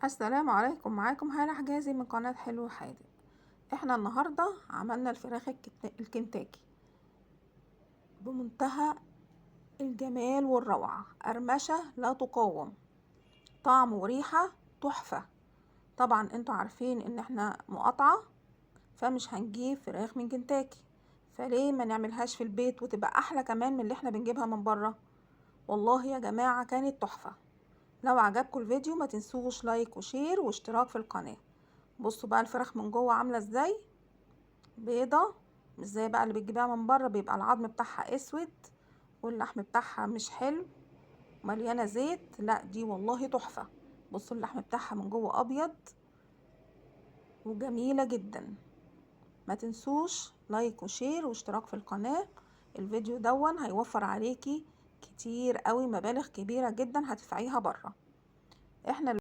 السلام عليكم، معاكم هالة حجازي من قناة حلو حادق. احنا النهاردة عملنا الفراخ الكنتاكي بمنتهى الجمال والروعة، قرمشة لا تقاوم، طعم وريحة تحفة. طبعا انتوا عارفين ان احنا مقاطعة، فمش هنجيب فراخ من كنتاكي، فليه ما نعملهاش في البيت وتبقى احلى كمان من اللي احنا بنجيبها من بره. والله يا جماعة كانت تحفة. لو عجبكم الفيديو ما تنسوش لايك وشير واشتراك في القناة. بصوا بقى الفراخ من جوه عاملة ازاي، بيضة، مش زي بقى اللي بتجيبها من بره بيبقى العظم بتاعها اسود واللحم بتاعها مش حلو، مليانة زيت. لا دي والله تحفة. بصوا اللحم بتاعها من جوه ابيض وجميلة جدا. ما تنسوش لايك وشير واشتراك في القناة. الفيديو دون هيوفر عليكي كتير قوي، مبالغ كبيرة جدا هتدفعيها بره. احنا